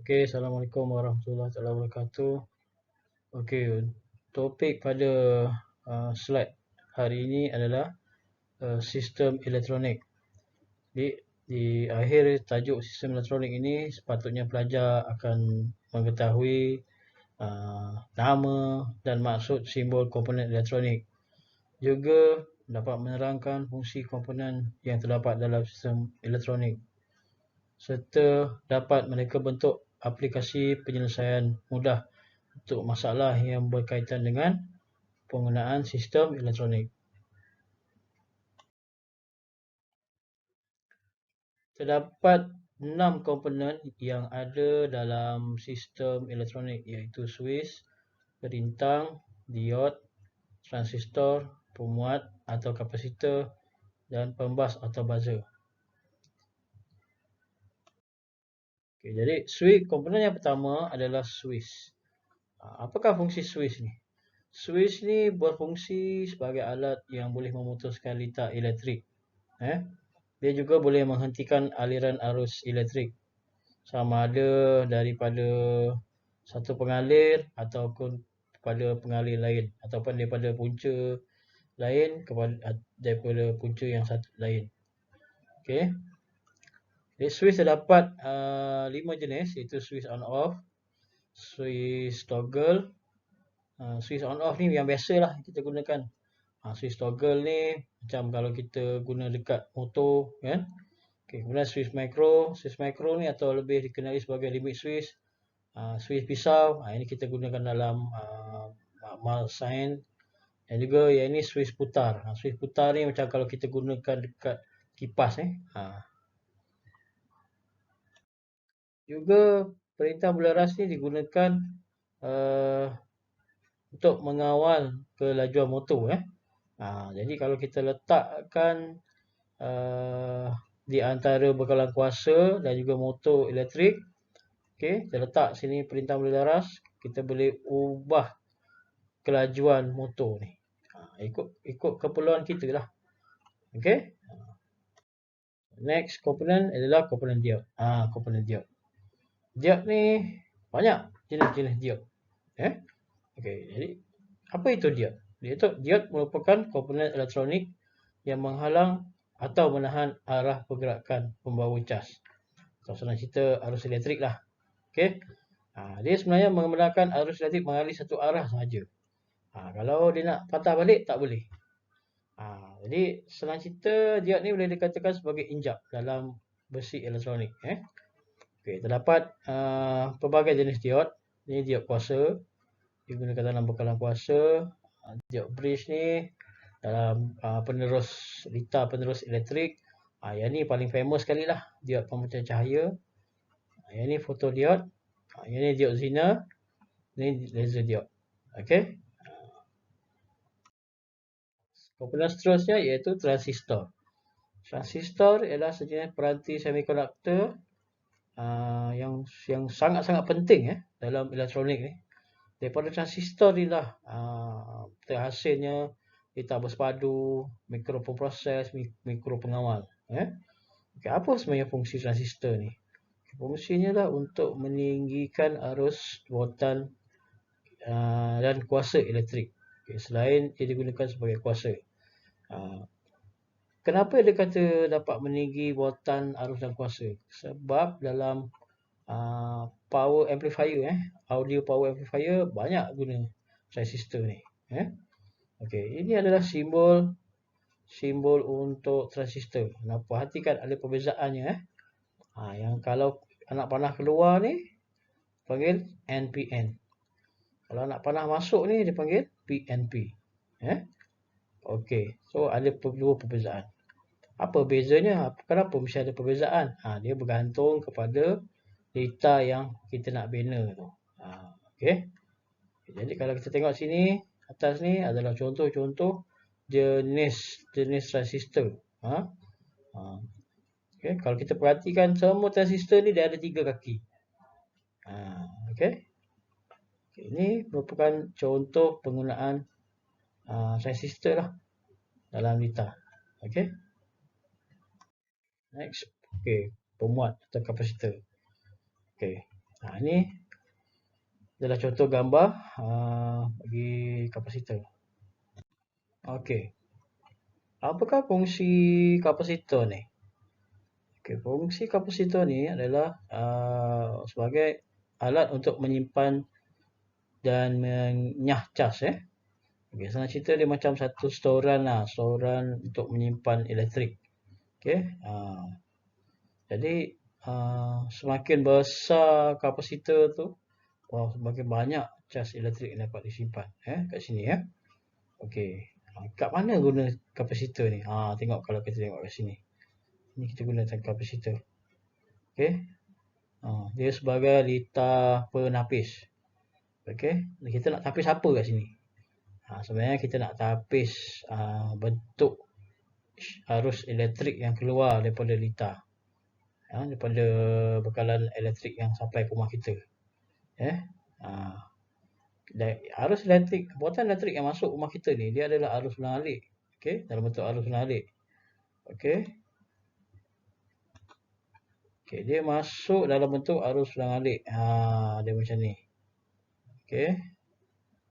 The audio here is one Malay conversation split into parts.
Okey, Assalamualaikum warahmatullahi wabarakatuh. Okey, topik pada slide hari ini adalah sistem elektronik. Di akhir tajuk sistem elektronik ini sepatutnya pelajar akan mengetahui nama dan maksud simbol komponen elektronik. Juga dapat menerangkan fungsi komponen yang terdapat dalam sistem elektronik, serta dapat mereka bentuk aplikasi penyelesaian mudah untuk masalah yang berkaitan dengan penggunaan sistem elektronik. Terdapat 6 komponen yang ada dalam sistem elektronik, iaitu switch, perintang, diod, transistor, pemuat atau kapasitor dan pembas atau buzzer. Okay, jadi komponen yang pertama adalah switch. Apakah fungsi switch ni? Switch ni berfungsi sebagai alat yang boleh memutuskan litar elektrik. Dia juga boleh menghentikan aliran arus elektrik, sama ada daripada satu pengalir ataupun kepada pengalir lain, ataupun daripada punca lain daripada punca yang satu lain. Okey. Jadi switch terdapat 5 jenis, iaitu switch on off, switch toggle. Switch on off ni yang biasalah kita gunakan. Switch toggle ni macam kalau kita guna dekat motor kan. Okay, kemudian switch micro ni atau lebih dikenali sebagai limit switch, switch pisau, ini kita gunakan dalam mal sign. Dan juga yang ini switch putar. Switch putar ni macam kalau kita gunakan dekat kipas Juga perintah bularas ni digunakan untuk mengawal kelajuan motor. Jadi kalau kita letakkan di antara bekalan kuasa dan juga motor elektrik, okey, kita letak sini perintah bularas, kita boleh ubah kelajuan motor ni. Ikut keperluan kita lah. Okey. Next komponen adalah komponen diod. Komponen diod. Diod ni banyak jenis-jenis diod. Okey, jadi apa itu diod? Diod merupakan komponen elektronik yang menghalang atau menahan arah pergerakan pembawa cas. Atau senang cerita arus elektrik lah. Okey. Dia sebenarnya membenarkan arus elektrik mengalir satu arah sahaja. Kalau dia nak patah balik, tak boleh. Jadi senang cerita diod ni boleh dikatakan sebagai injap dalam besi elektronik. Okey, terdapat pelbagai jenis diod. Ini diod kuasa, digunakan dalam bekalan kuasa. Diod bridge ni dalam litar penerus elektrik. Yang ni paling famous sekali lah, diod pemecah cahaya. Yang ni fotodiod. Yang ni diod Zener. Ini laser diod. Okey. Komponen seterusnya iaitu transistor. Transistor ialah sejenis peranti semikonduktor yang sangat-sangat penting dalam elektronik ni. Daripada transistor ni lah terhasilnya litar bersepadu, mikroproses, mikropengawal. Okay, apa sebenarnya fungsi transistor ni? Fungsinya lah untuk meninggikan arus, voltan dan kuasa elektrik. Okay, selain dia digunakan sebagai kuasa. Kenapa dia kata dapat meninggi voltan, arus dan kuasa? Sebab dalam power amplifier, audio power amplifier, banyak guna transistor ni. Okey, ini adalah simbol untuk transistor. Perhatikan ada perbezaannya. Yang kalau anak panah keluar ni panggil NPN. Kalau anak panah masuk ni dia panggil PNP. Okey, so ada dua perbezaan. Apa bezanya? Kenapa mesti ada perbezaan? Dia bergantung kepada litar yang kita nak bina tu. Okey. Jadi kalau kita tengok sini, atas ni adalah contoh-contoh jenis transistor. Okey, kalau kita perhatikan semua transistor ni dia ada 3 kaki. Okey. Ini merupakan contoh penggunaan transistor lah dalam litar. Okey. Next. Okey, pemuat atau kapasitor. Okey. Ini adalah contoh gambar bagi kapasitor. Okey. Apakah fungsi kapasitor ni? Okey, fungsi kapasitor ni adalah sebagai alat untuk menyimpan dan menyah cas. Okay, senang cerita dia macam satu storan lah, storan untuk menyimpan elektrik. Okay, jadi semakin besar kapasitor tu, semakin banyak cas elektrik yang dapat disimpan kat sini ya. Okey, kat mana guna kapasitor ni? Tengok kalau kita tengok kat sini. Ni kita guna kapasitor. Okey, dia sebagai litar penapis. Okey, kita nak tapis apa kat sini? Sebenarnya kita nak tapis bentuk arus elektrik yang keluar daripada litar. Daripada bekalan elektrik yang sampai ke rumah kita. Arus elektrik, kekuatan elektrik yang masuk rumah kita ni, dia adalah arus ulang alik. Okey, dalam bentuk arus ulang alik. Okey. Okey, dia masuk dalam bentuk arus ulang alik. Dia macam ni. Okey.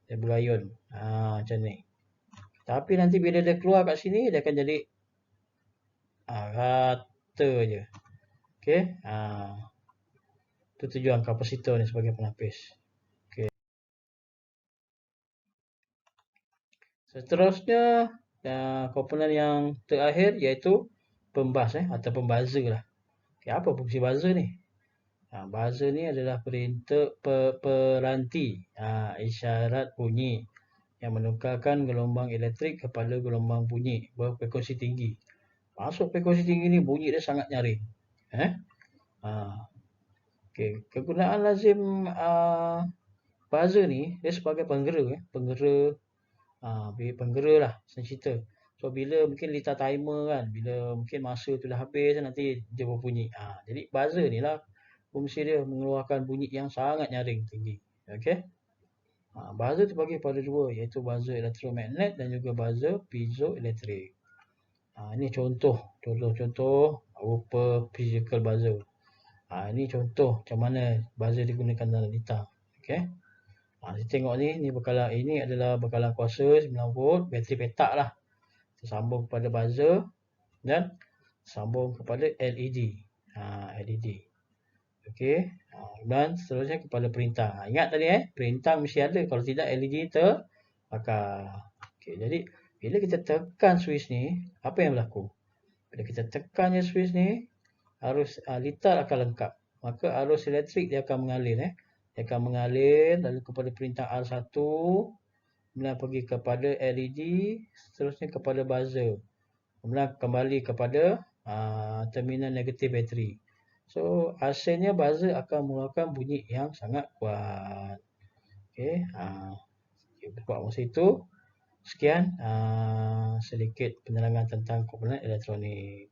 Dia berayun. Macam ni. Tapi nanti bila dia keluar kat sini, dia akan jadi rata je. Okey. Itu tujuan kapasitor ni sebagai penapis. Okey. Seterusnya, komponen yang terakhir iaitu pembas atau pembuzzer lah. Okay, apa fungsi buzzer ni? Buzzer ni adalah peranti isyarat bunyi yang menukarkan gelombang elektrik kepada gelombang bunyi berfrekuensi tinggi. Masuk frekuensi tinggi ni bunyi dia sangat nyaring. Okay, kegunaan lazim buzzer ni dia sebagai penggera, penggera lah senang cerita. So bila mungkin litar timer kan, bila mungkin masa tu dah habis nanti dia berbunyi. Jadi buzzer ni lah fungsi dia mengeluarkan bunyi yang sangat nyaring tinggi. Okey. Buzzer terbagi pada dua iaitu buzzer elektromagnet dan juga buzzer piezoelektrik. Ini contoh rupa physical buzzer. Ini contoh macam mana buzzer digunakan dalam litar. Okey. Kita tengok ni bekalan ini adalah bekalan kuasa 9 volt, bateri petak lah. Sambung kepada buzzer dan sambung kepada LED. LED. Okey. Dan seterusnya kepada perintah. Ingat tadi perintah mesti ada. Kalau tidak LED terbakar. Okey, jadi bila kita tekan switch ni, apa yang berlaku? Bila kita tekan je switch ni, arus litar akan lengkap. Maka arus elektrik dia akan mengalir. Dia akan mengalir lalu kepada perintah R1, kemudian pergi kepada LED, seterusnya kepada buzzer. Kemudian kembali kepada terminal negatif bateri. So, hasilnya buzzer akan mengeluarkan bunyi yang sangat kuat. Okey, buat masa itu. Sekian sedikit penerangan tentang komponen elektronik.